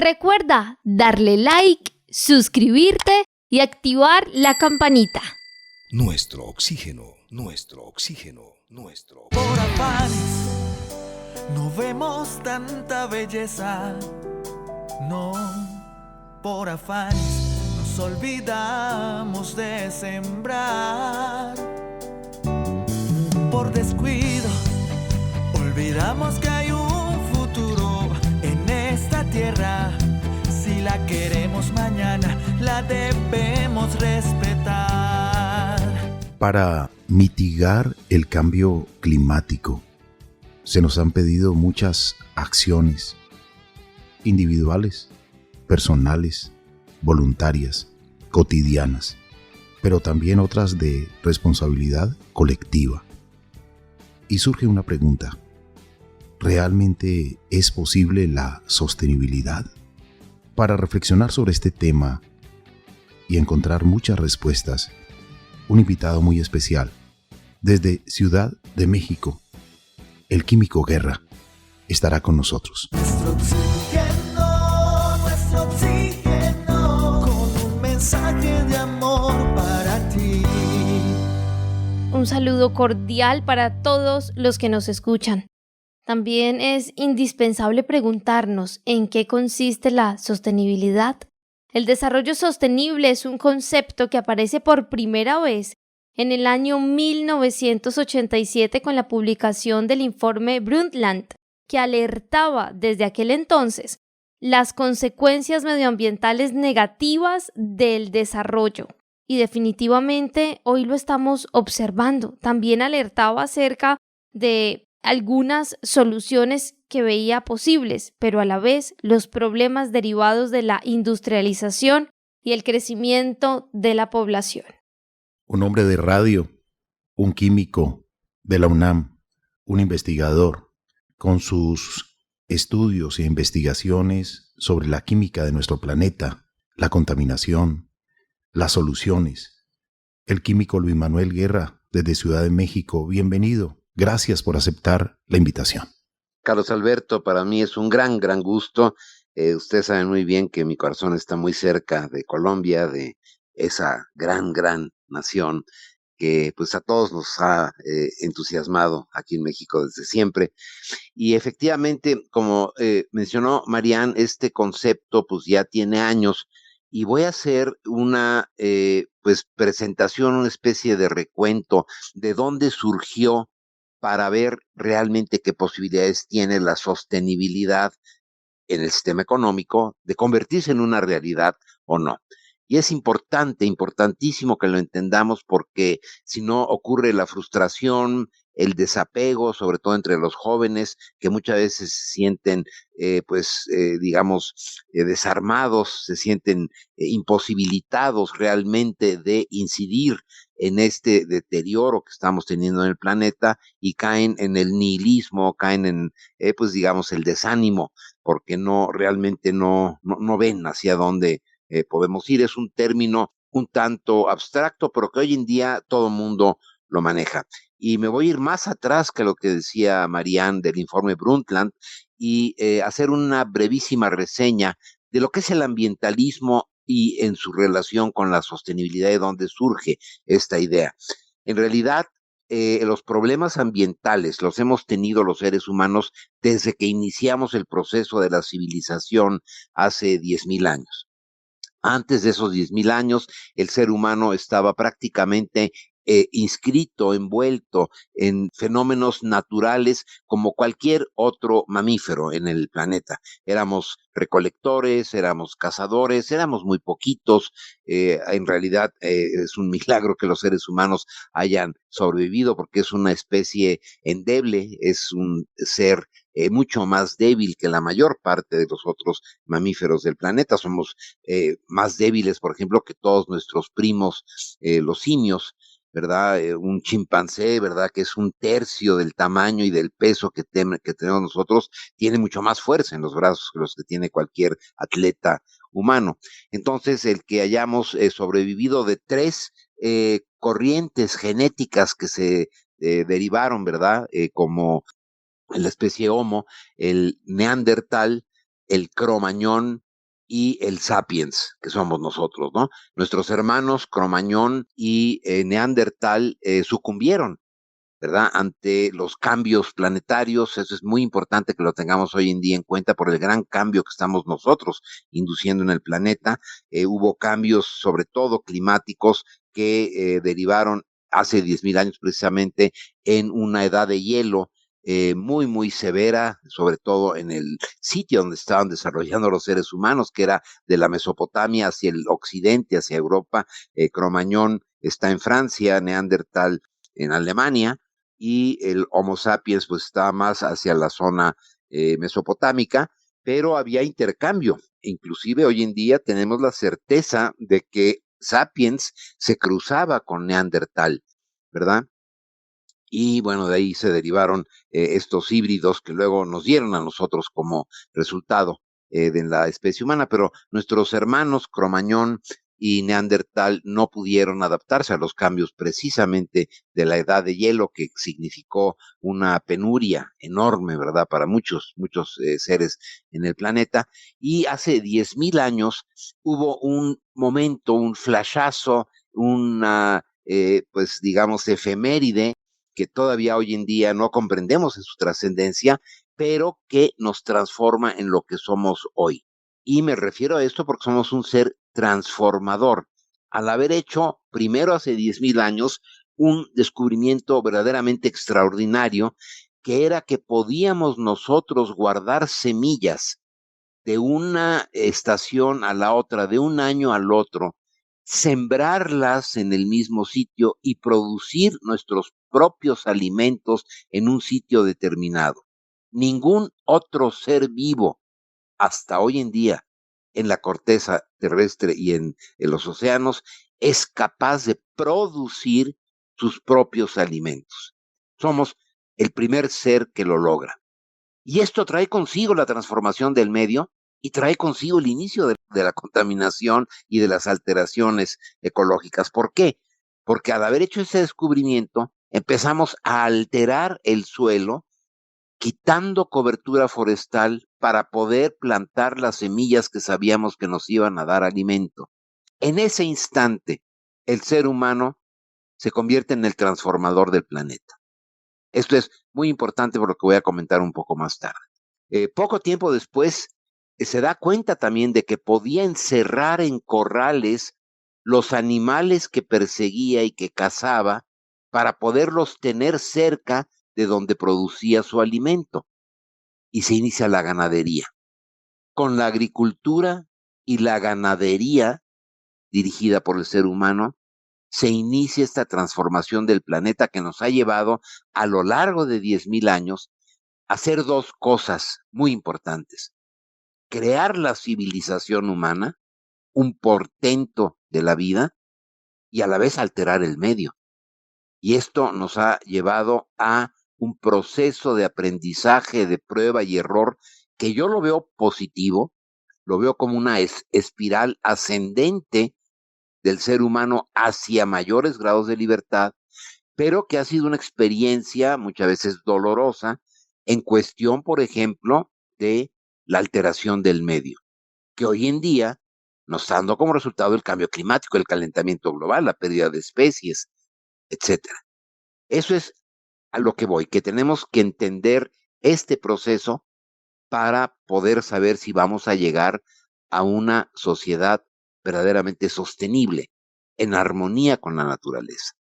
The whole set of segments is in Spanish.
Recuerda darle like, suscribirte y activar la campanita. Nuestro oxígeno, nuestro oxígeno, nuestro... Por afanes no vemos tanta belleza, no, por afanes nos olvidamos de sembrar. Por descuido olvidamos que hay un futuro en esta tierra. Si la queremos mañana, la debemos respetar. Para mitigar el cambio climático, se nos han pedido muchas acciones individuales, personales, voluntarias, cotidianas, pero también otras de responsabilidad colectiva. Y surge una pregunta: ¿realmente es posible la sostenibilidad? Para reflexionar sobre este tema y encontrar muchas respuestas, un invitado muy especial, desde Ciudad de México, el químico Guerra, estará con nosotros. Nuestro oxígeno, con un mensaje de amor para ti. Un saludo cordial para todos los que nos escuchan. También es indispensable preguntarnos en qué consiste la sostenibilidad. El desarrollo sostenible es un concepto que aparece por primera vez en el año 1987 con la publicación del informe Brundtland, que alertaba desde aquel entonces las consecuencias medioambientales negativas del desarrollo. Y definitivamente hoy lo estamos observando. También alertaba acerca de algunas soluciones que veía posibles, pero a la vez los problemas derivados de la industrialización y el crecimiento de la población. Un hombre de radio, un químico de la UNAM, un investigador con sus estudios e investigaciones sobre la química de nuestro planeta, la contaminación, las soluciones. El químico Luis Manuel Guerra, desde Ciudad de México, bienvenido. Gracias por aceptar la invitación. Carlos Alberto, para mí es un gran gusto. Ustedes saben muy bien que mi corazón está muy cerca de Colombia, de esa gran nación que pues a todos nos ha entusiasmado aquí en México desde siempre. Y efectivamente, como mencionó Marian, este concepto pues ya tiene años, y voy a hacer una pues presentación, una especie de recuento de dónde surgió, para ver realmente qué posibilidades tiene la sostenibilidad en el sistema económico de convertirse en una realidad o no. Y es importantísimo que lo entendamos, porque si no ocurre la frustración, el desapego, sobre todo entre los jóvenes, que muchas veces se sienten, desarmados, se sienten imposibilitados realmente de incidir en este deterioro que estamos teniendo en el planeta, y caen en el nihilismo, caen en, el desánimo, porque realmente no ven hacia dónde podemos ir. Es un término un tanto abstracto, pero que hoy en día todo el mundo lo maneja. Y me voy a ir más atrás que lo que decía Marian del informe Brundtland, y hacer una brevísima reseña de lo que es el ambientalismo y en su relación con la sostenibilidad, de dónde surge esta idea. En realidad, los problemas ambientales los hemos tenido los seres humanos desde que iniciamos el proceso de la civilización hace 10,000 años. Antes de esos 10,000 años, el ser humano estaba prácticamente inscrito, envuelto en fenómenos naturales como cualquier otro mamífero en el planeta. Éramos recolectores, éramos cazadores, éramos muy poquitos. En realidad es un milagro que los seres humanos hayan sobrevivido, porque es una especie endeble, es un ser mucho más débil que la mayor parte de los otros mamíferos del planeta. Somos más débiles, por ejemplo, que todos nuestros primos, los simios, ¿verdad? Un chimpancé, ¿verdad? Que es un tercio del tamaño y del peso que tenemos nosotros, tiene mucho más fuerza en los brazos que los que tiene cualquier atleta humano. Entonces, el que hayamos sobrevivido de 3 corrientes genéticas que se derivaron, ¿verdad? Como la especie Homo, el Neandertal, el Cromañón y el sapiens, que somos nosotros, ¿no? Nuestros hermanos Cromañón y Neandertal sucumbieron, ¿verdad? Ante los cambios planetarios. Eso es muy importante que lo tengamos hoy en día en cuenta por el gran cambio que estamos nosotros induciendo en el planeta. Hubo cambios, sobre todo climáticos, que derivaron hace 10.000 años precisamente en una edad de hielo muy, muy severa, sobre todo en el sitio donde estaban desarrollando los seres humanos, que era de la Mesopotamia hacia el occidente, hacia Europa. Cromañón está en Francia, Neandertal en Alemania, y el Homo sapiens pues estaba más hacia la zona mesopotámica, pero había intercambio. Inclusive hoy en día tenemos la certeza de que Sapiens se cruzaba con Neandertal, ¿verdad? Y bueno, de ahí se derivaron estos híbridos que luego nos dieron a nosotros como resultado de la especie humana, pero nuestros hermanos Cromañón y Neandertal no pudieron adaptarse a los cambios precisamente de la edad de hielo, que significó una penuria enorme, ¿verdad?, para muchos seres en el planeta. Y hace 10.000 años hubo un momento, un flashazo, una, pues digamos, efeméride, que todavía hoy en día no comprendemos en su trascendencia, pero que nos transforma en lo que somos hoy. Y me refiero a esto porque somos un ser transformador, al haber hecho primero hace 10.000 años un descubrimiento verdaderamente extraordinario, que era que podíamos nosotros guardar semillas de una estación a la otra, de un año al otro, sembrarlas en el mismo sitio y producir nuestros propios alimentos en un sitio determinado. Ningún otro ser vivo hasta hoy en día en la corteza terrestre y en los océanos es capaz de producir sus propios alimentos. Somos el primer ser que lo logra. Y esto trae consigo la transformación del medio y trae consigo el inicio de la contaminación y de las alteraciones ecológicas. ¿Por qué? Porque al haber hecho ese descubrimiento, empezamos a alterar el suelo, quitando cobertura forestal para poder plantar las semillas que sabíamos que nos iban a dar alimento. En ese instante, el ser humano se convierte en el transformador del planeta. Esto es muy importante por lo que voy a comentar un poco más tarde. Poco tiempo después, se da cuenta también de que podía encerrar en corrales los animales que perseguía y que cazaba para poderlos tener cerca de donde producía su alimento. Y se inicia la ganadería. Con la agricultura y la ganadería dirigida por el ser humano, se inicia esta transformación del planeta que nos ha llevado a lo largo de 10.000 años a hacer dos cosas muy importantes: crear la civilización humana, un portento de la vida, y a la vez alterar el medio. Y esto nos ha llevado a un proceso de aprendizaje, de prueba y error, que yo lo veo positivo, lo veo como una espiral ascendente del ser humano hacia mayores grados de libertad, pero que ha sido una experiencia muchas veces dolorosa en cuestión, por ejemplo, de la alteración del medio, que hoy en día nos está dando como resultado el cambio climático, el calentamiento global, la pérdida de especies, etcétera. Eso es a lo que voy, que tenemos que entender este proceso para poder saber si vamos a llegar a una sociedad verdaderamente sostenible, en armonía con la naturaleza.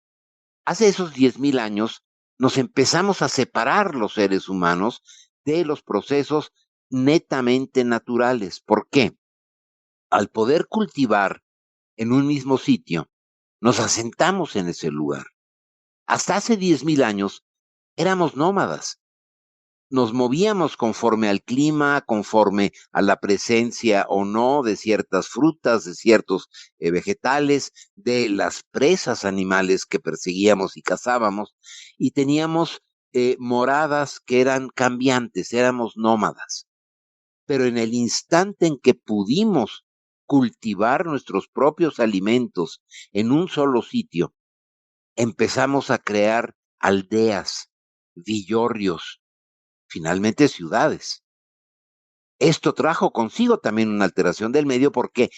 Hace esos 10.000 años nos empezamos a separar los seres humanos de los procesos netamente naturales. ¿Por qué? Al poder cultivar en un mismo sitio, nos asentamos en ese lugar. Hasta hace 10.000 años éramos nómadas. Nos movíamos conforme al clima, conforme a la presencia o no de ciertas frutas, de ciertos vegetales, de las presas animales que perseguíamos y cazábamos, y teníamos moradas que eran cambiantes, éramos nómadas. Pero en el instante en que pudimos cultivar nuestros propios alimentos en un solo sitio, empezamos a crear aldeas, villorrios, finalmente ciudades. Esto trajo consigo también una alteración del medio porque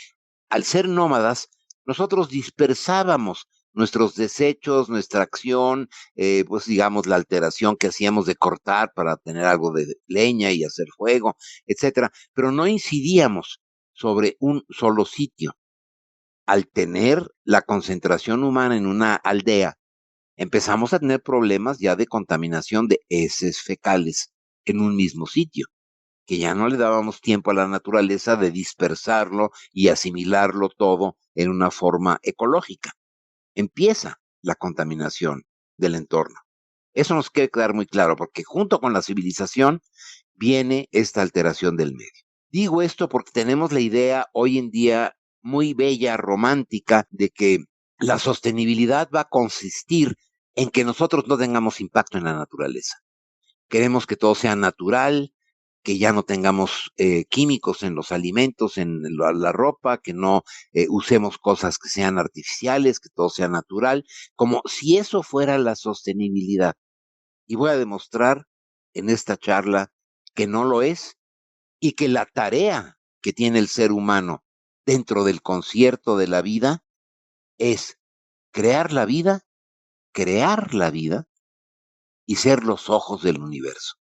al ser nómadas, nosotros dispersábamos nuestros desechos, nuestra acción, pues digamos la alteración que hacíamos de cortar para tener algo de leña y hacer fuego, etcétera, pero no incidíamos sobre un solo sitio. Al tener la concentración humana en una aldea, empezamos a tener problemas ya de contaminación de heces fecales en un mismo sitio, que ya no le dábamos tiempo a la naturaleza de dispersarlo y asimilarlo todo en una forma ecológica. Empieza la contaminación del entorno. Eso nos quiere quedar muy claro, porque junto con la civilización viene esta alteración del medio. Digo esto porque tenemos la idea hoy en día muy bella, romántica, de que la sostenibilidad va a consistir en que nosotros no tengamos impacto en la naturaleza. Queremos que todo sea natural, que ya no tengamos químicos en los alimentos, en la ropa, que no usemos cosas que sean artificiales, que todo sea natural, como si eso fuera la sostenibilidad. Y voy a demostrar en esta charla que no lo es y que la tarea que tiene el ser humano dentro del concierto de la vida es crear la vida y ser los ojos del universo.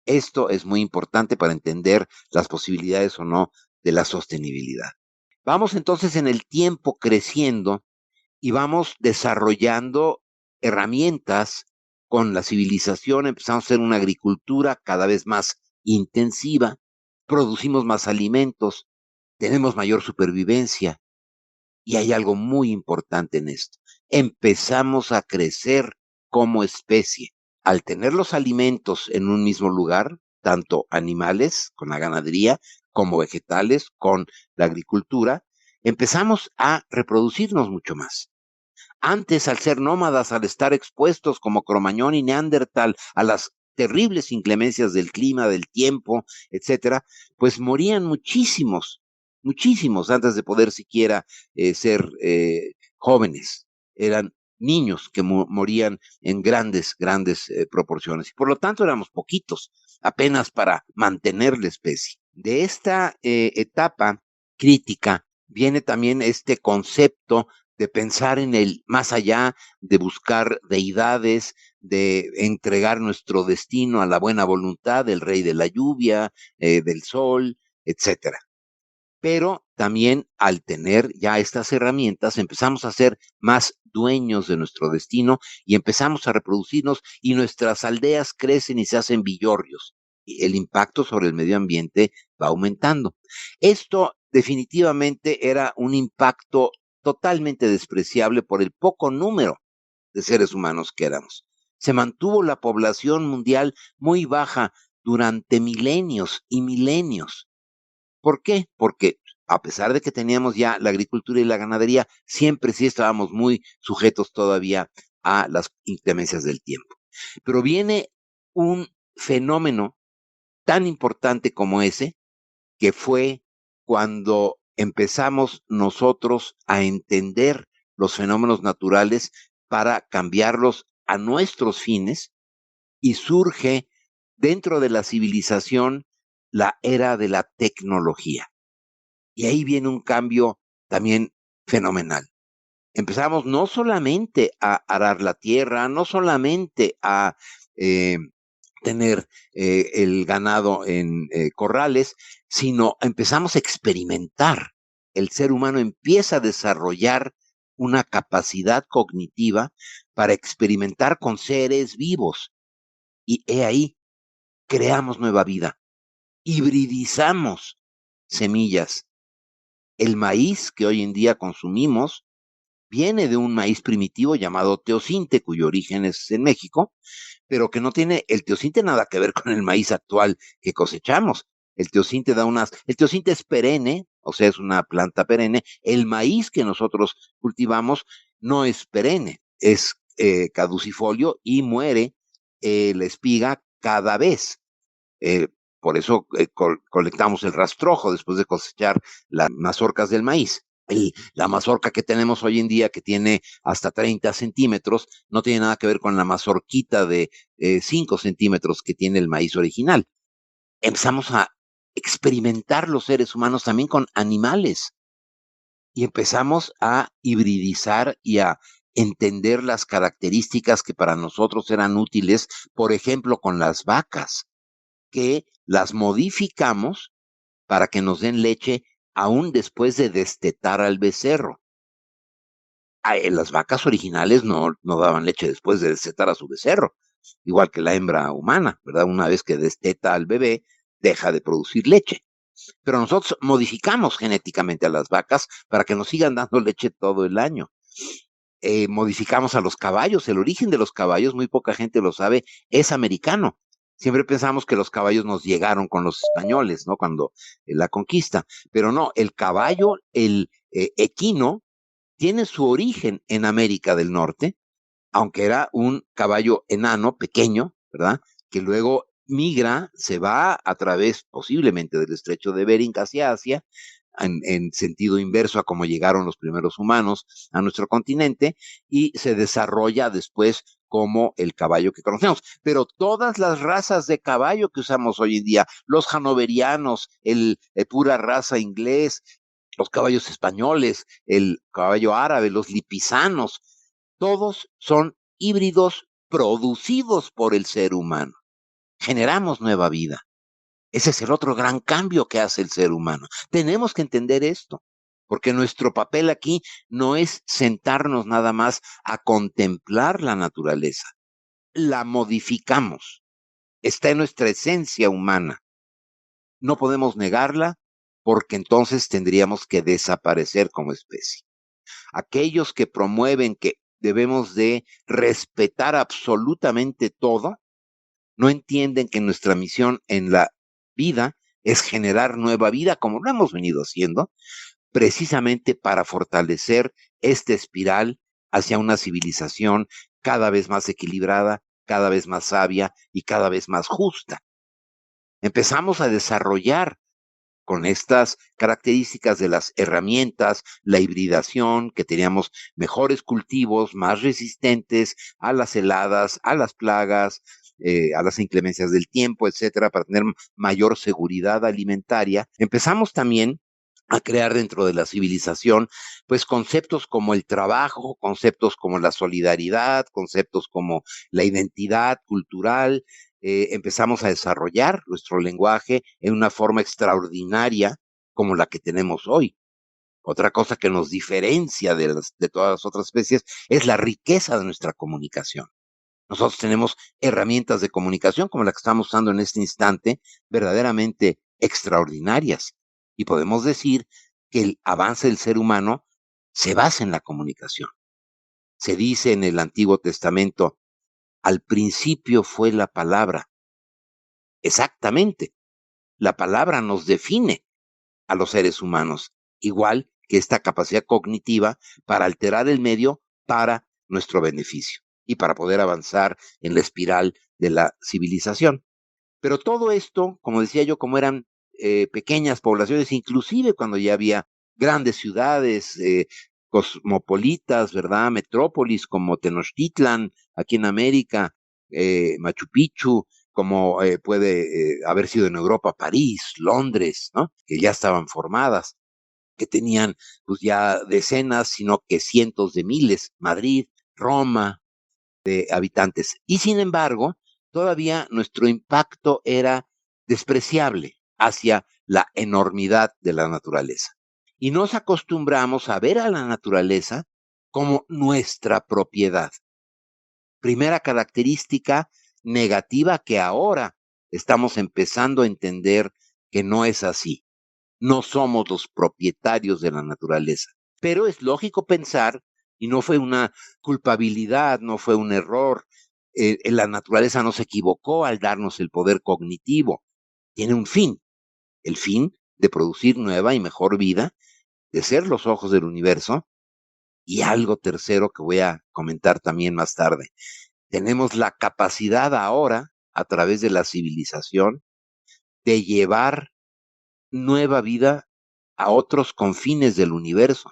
Esto es muy importante para entender las posibilidades o no de la sostenibilidad. Vamos entonces en el tiempo creciendo y vamos desarrollando herramientas con la civilización. Empezamos a hacer una agricultura cada vez más intensiva, producimos más alimentos, tenemos mayor supervivencia y hay algo muy importante en esto. Empezamos a crecer como especie. Al tener los alimentos en un mismo lugar, tanto animales con la ganadería como vegetales con la agricultura, empezamos a reproducirnos mucho más. Antes, al ser nómadas, al estar expuestos como Cromañón y Neandertal a las terribles inclemencias del clima, del tiempo, etcétera, pues morían muchísimos antes de poder siquiera ser jóvenes. Eran niños que morían en grandes proporciones. Y por lo tanto éramos poquitos, apenas para mantener la especie. De esta etapa crítica viene también este concepto de pensar en el más allá, de buscar deidades, de entregar nuestro destino a la buena voluntad del rey de la lluvia, del sol, etcétera. Pero también al tener ya estas herramientas empezamos a ser más dueños de nuestro destino y empezamos a reproducirnos y nuestras aldeas crecen y se hacen villorrios. Y el impacto sobre el medio ambiente va aumentando. Esto definitivamente era un impacto totalmente despreciable por el poco número de seres humanos que éramos. Se mantuvo la población mundial muy baja durante milenios y milenios. ¿Por qué? Porque a pesar de que teníamos ya la agricultura y la ganadería, siempre sí estábamos muy sujetos todavía a las inclemencias del tiempo. Pero viene un fenómeno tan importante como ese, que fue cuando empezamos nosotros a entender los fenómenos naturales para cambiarlos a nuestros fines, y surge dentro de la civilización la era de la tecnología. Y ahí viene un cambio también fenomenal. Empezamos no solamente a arar la tierra, no solamente a tener el ganado en corrales, sino empezamos a experimentar. El ser humano empieza a desarrollar una capacidad cognitiva para experimentar con seres vivos. Y he ahí, creamos nueva vida, hibridizamos semillas. El maíz que hoy en día consumimos viene de un maíz primitivo llamado teosinte, cuyo origen es en México, pero que no tiene el teosinte nada que ver con el maíz actual que cosechamos. El teosinte es perenne, o sea, es una planta perenne. El maíz que nosotros cultivamos no es perenne, es caducifolio y muere la espiga cada vez. Por eso colectamos el rastrojo después de cosechar las mazorcas del maíz. La mazorca que tenemos hoy en día, que tiene hasta 30 centímetros, no tiene nada que ver con la mazorquita de 5 centímetros que tiene el maíz original. Empezamos a experimentar los seres humanos también con animales. Y empezamos a hibridizar y a entender las características que para nosotros eran útiles, por ejemplo, con las vacas, que las modificamos para que nos den leche aún después de destetar al becerro. Las vacas originales no daban leche después de destetar a su becerro, igual que la hembra humana, ¿verdad? Una vez que desteta al bebé, deja de producir leche. Pero nosotros modificamos genéticamente a las vacas para que nos sigan dando leche todo el año. Modificamos a los caballos. El origen de los caballos, muy poca gente lo sabe, es americano. Siempre pensamos que los caballos nos llegaron con los españoles, ¿no? Cuando la conquista. Pero no, el caballo, el equino, tiene su origen en América del Norte, aunque era un caballo enano, pequeño, ¿verdad? Que luego migra, se va a través posiblemente del estrecho de Bering hacia Asia, en sentido inverso a cómo llegaron los primeros humanos a nuestro continente, y se desarrolla después como el caballo que conocemos. Pero todas las razas de caballo que usamos hoy en día, los hanoverianos, el pura raza inglés, los caballos españoles, el caballo árabe, los lipizanos, todos son híbridos producidos por el ser humano. Generamos nueva vida. Ese es el otro gran cambio que hace el ser humano. Tenemos que entender esto, porque nuestro papel aquí no es sentarnos nada más a contemplar la naturaleza. La modificamos. Está en nuestra esencia humana. No podemos negarla, porque entonces tendríamos que desaparecer como especie. Aquellos que promueven que debemos de respetar absolutamente todo, no entienden que nuestra misión en la vida es generar nueva vida, como lo hemos venido haciendo, precisamente para fortalecer esta espiral hacia una civilización cada vez más equilibrada, cada vez más sabia y cada vez más justa. Empezamos a desarrollar con estas características de las herramientas, la hibridación, que teníamos mejores cultivos, más resistentes a las heladas, a las plagas, a las inclemencias del tiempo, etcétera, para tener mayor seguridad alimentaria. Empezamos también a crear dentro de la civilización, pues conceptos como el trabajo, conceptos como la solidaridad, conceptos como la identidad cultural. Empezamos a desarrollar nuestro lenguaje en una forma extraordinaria como la que tenemos hoy. Otra cosa que nos diferencia de todas las otras especies es la riqueza de nuestra comunicación. Nosotros tenemos herramientas de comunicación como la que estamos usando en este instante, verdaderamente extraordinarias. Y podemos decir que el avance del ser humano se basa en la comunicación. Se dice en el Antiguo Testamento, al principio fue la palabra. Exactamente. La palabra nos define a los seres humanos, igual que esta capacidad cognitiva para alterar el medio para nuestro beneficio y para poder avanzar en la espiral de la civilización. Pero todo esto, como decía yo, como eran pequeñas poblaciones, inclusive cuando ya había grandes ciudades cosmopolitas, ¿verdad? Metrópolis como Tenochtitlan, aquí en América, Machu Picchu, como puede haber sido en Europa, París, Londres, ¿no? Que ya estaban formadas, que tenían pues ya decenas, sino que cientos de miles, Madrid, Roma, de habitantes. Y sin embargo, todavía nuestro impacto era despreciable hacia la enormidad de la naturaleza. Y nos acostumbramos a ver a la naturaleza como nuestra propiedad. Primera característica negativa que ahora estamos empezando a entender que no es así. No somos los propietarios de la naturaleza. Pero es lógico pensar, y no fue una culpabilidad, no fue un error, la naturaleza no se equivocó al darnos el poder cognitivo. Tiene un fin, el fin de producir nueva y mejor vida, de ser los ojos del universo, y algo tercero que voy a comentar también más tarde. Tenemos la capacidad ahora, a través de la civilización, de llevar nueva vida a otros confines del universo.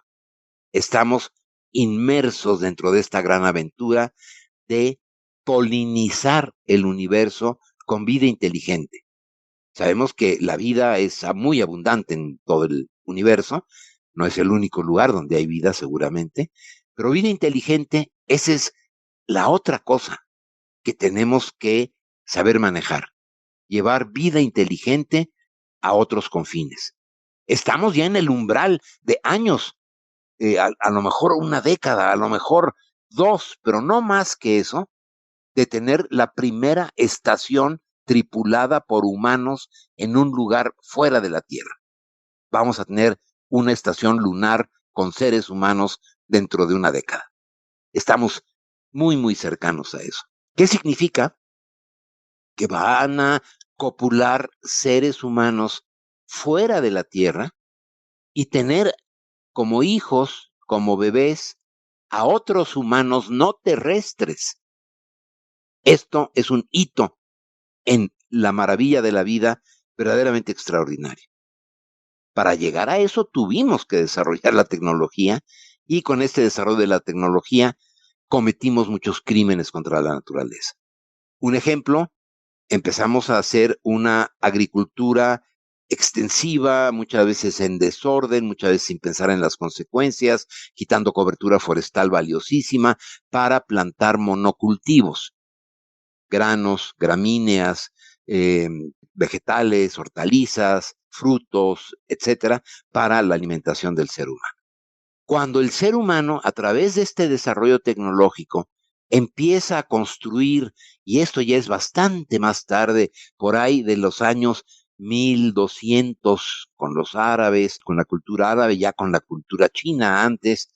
Estamos inmersos dentro de esta gran aventura de polinizar el universo con vida inteligente. Sabemos que la vida es muy abundante en todo el universo, no es el único lugar donde hay vida seguramente, pero vida inteligente, esa es la otra cosa que tenemos que saber manejar, llevar vida inteligente a otros confines. Estamos ya en el umbral de años, a lo mejor una década, a lo mejor 2, pero no más que eso, de tener la primera estación tripulada por humanos en un lugar fuera de la Tierra. Vamos a tener una estación lunar con seres humanos dentro de una década. Estamos muy, muy cercanos a eso. ¿Qué significa? Que van a copular seres humanos fuera de la Tierra y tener como hijos, como bebés, a otros humanos no terrestres. Esto es un hito en la maravilla de la vida verdaderamente extraordinario. Para llegar a eso tuvimos que desarrollar la tecnología y con este desarrollo de la tecnología cometimos muchos crímenes contra la naturaleza. Un ejemplo, empezamos a hacer una agricultura extensiva, muchas veces en desorden, muchas veces sin pensar en las consecuencias, quitando cobertura forestal valiosísima para plantar monocultivos, granos, gramíneas, vegetales, hortalizas, frutos, etcétera, para la alimentación del ser humano. Cuando el ser humano, a través de este desarrollo tecnológico, empieza a construir, y esto ya es bastante más tarde, por ahí de los años 1200, con los árabes, con la cultura árabe, ya con la cultura china antes,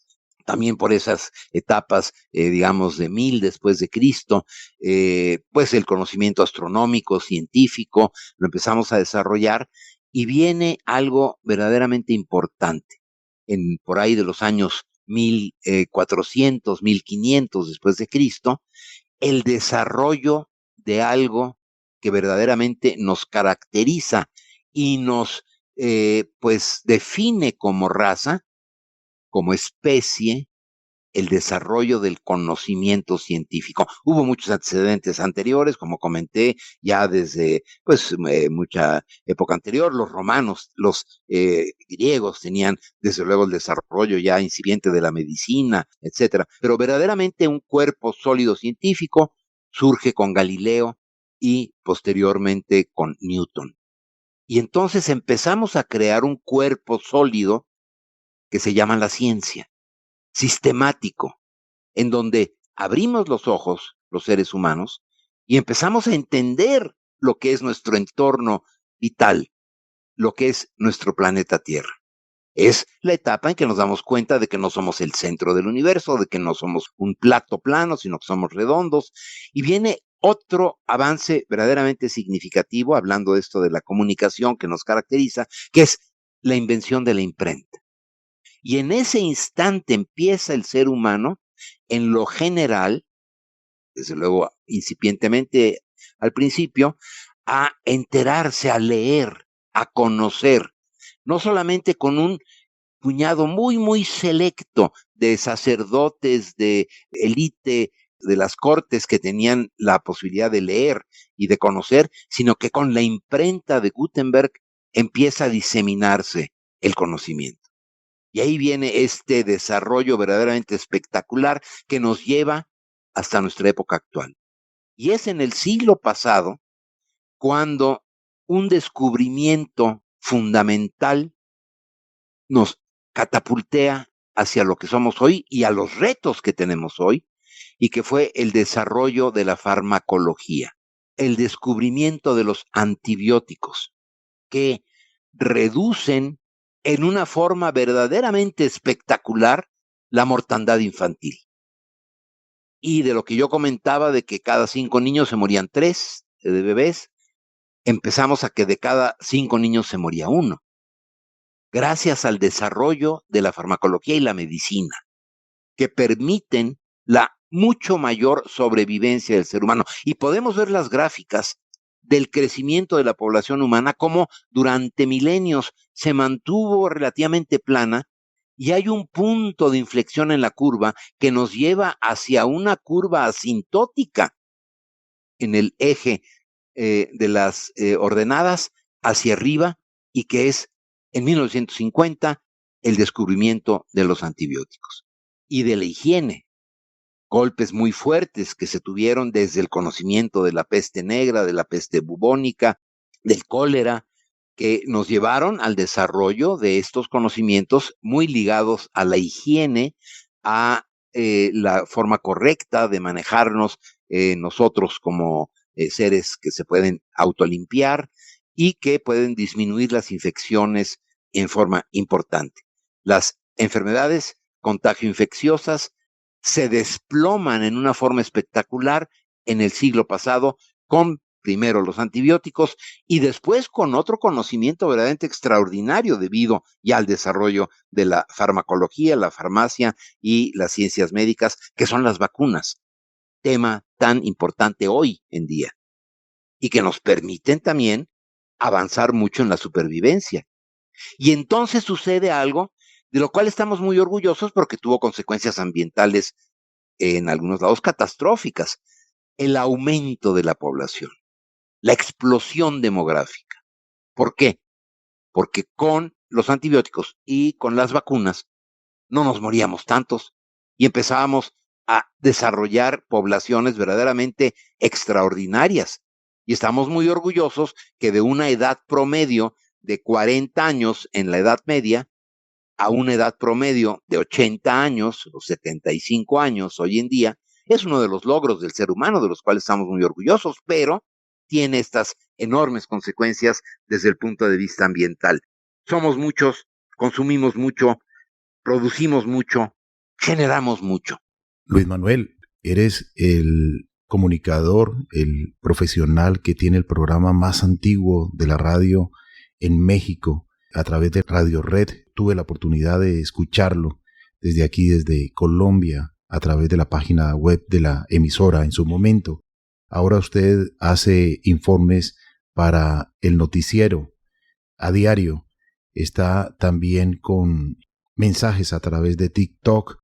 también por esas etapas, digamos, de 1000 después de Cristo, pues el conocimiento astronómico, científico, lo empezamos a desarrollar, y viene algo verdaderamente importante. Por ahí de los años 1400, 1500 después de Cristo, el desarrollo de algo que verdaderamente nos caracteriza y nos pues define como raza, como especie, el desarrollo del conocimiento científico. Hubo muchos antecedentes anteriores, como comenté, ya desde pues mucha época anterior. Los romanos, los griegos tenían desde luego el desarrollo ya incipiente de la medicina, etcétera. Pero verdaderamente un cuerpo sólido científico surge con Galileo y posteriormente con Newton. Y entonces empezamos a crear un cuerpo sólido que se llama la ciencia, sistemático, en donde abrimos los ojos, los seres humanos, y empezamos a entender lo que es nuestro entorno vital, lo que es nuestro planeta Tierra. Es la etapa en que nos damos cuenta de que no somos el centro del universo, de que no somos un plato plano, sino que somos redondos, y viene otro avance verdaderamente significativo, hablando de esto de la comunicación que nos caracteriza, que es la invención de la imprenta. Y en ese instante empieza el ser humano, en lo general, desde luego incipientemente al principio, a enterarse, a leer, a conocer, no solamente con un puñado muy, muy selecto de sacerdotes de élite de las cortes que tenían la posibilidad de leer y de conocer, sino que con la imprenta de Gutenberg empieza a diseminarse el conocimiento. Y ahí viene este desarrollo verdaderamente espectacular que nos lleva hasta nuestra época actual. Y es en el siglo pasado cuando un descubrimiento fundamental nos catapultea hacia lo que somos hoy y a los retos que tenemos hoy, y que fue el desarrollo de la farmacología, el descubrimiento de los antibióticos, que reducen en una forma verdaderamente espectacular la mortandad infantil. Y de lo que yo comentaba de que cada 5 niños se morían 3 de bebés, empezamos a que de cada 5 niños se moría 1, gracias al desarrollo de la farmacología y la medicina, que permiten la mucho mayor sobrevivencia del ser humano. Y podemos ver las gráficas del crecimiento de la población humana, como durante milenios se mantuvo relativamente plana, y hay un punto de inflexión en la curva que nos lleva hacia una curva asintótica en el eje de las ordenadas. hacia arriba y que es en 1950 el descubrimiento de los antibióticos y de la higiene. Golpes muy fuertes que se tuvieron desde el conocimiento de la peste negra, de la peste bubónica, del cólera, que nos llevaron al desarrollo de estos conocimientos muy ligados a la higiene, a la forma correcta de manejarnos nosotros como seres que se pueden autolimpiar y que pueden disminuir las infecciones en forma importante. Las enfermedades contagio-infecciosas se desploman en una forma espectacular en el siglo pasado con primero los antibióticos y después con otro conocimiento verdaderamente extraordinario debido ya al desarrollo de la farmacología, la farmacia y las ciencias médicas, que son las vacunas, tema tan importante hoy en día y que nos permiten también avanzar mucho en la supervivencia. Y entonces sucede algo de lo cual estamos muy orgullosos porque tuvo consecuencias ambientales en algunos lados catastróficas. El aumento de la población, la explosión demográfica. ¿Por qué? Porque con los antibióticos y con las vacunas no nos moríamos tantos y empezábamos a desarrollar poblaciones verdaderamente extraordinarias. Y estamos muy orgullosos que de una edad promedio de 40 años en la Edad Media, a una edad promedio de 80 años o 75 años hoy en día, es uno de los logros del ser humano de los cuales estamos muy orgullosos, pero tiene estas enormes consecuencias desde el punto de vista ambiental. Somos muchos, consumimos mucho, producimos mucho, generamos mucho. Luis Manuel, eres el comunicador, el profesional que tiene el programa más antiguo de la radio en México a través de Radio Red. Tuve la oportunidad de escucharlo desde aquí, desde Colombia, a través de la página web de la emisora en su momento. Ahora usted hace informes para el noticiero a diario. Está también con mensajes a través de TikTok.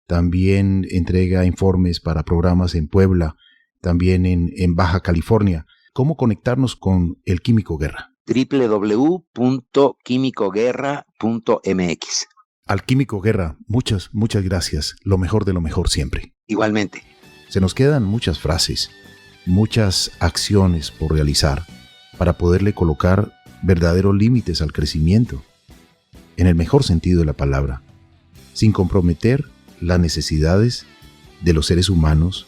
También entrega informes para programas en Puebla, también en Baja California. ¿Cómo conectarnos con el Químico Guerra? www.quimicoguerra.mx. Al Químico Guerra, muchas gracias. Lo mejor de lo mejor siempre. Igualmente. Se nos quedan muchas frases, muchas acciones por realizar para poderle colocar verdaderos límites al crecimiento, en el mejor sentido de la palabra, sin comprometer las necesidades de los seres humanos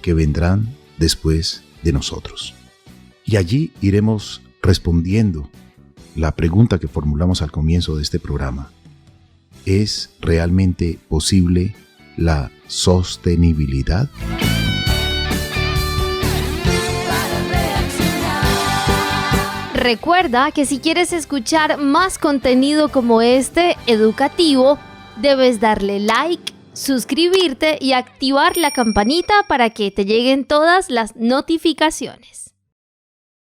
que vendrán después de nosotros. Y allí iremos respondiendo la pregunta que formulamos al comienzo de este programa. ¿Es realmente posible la sostenibilidad? Recuerda que si quieres escuchar más contenido como este, educativo, debes darle like, suscribirte y activar la campanita para que te lleguen todas las notificaciones.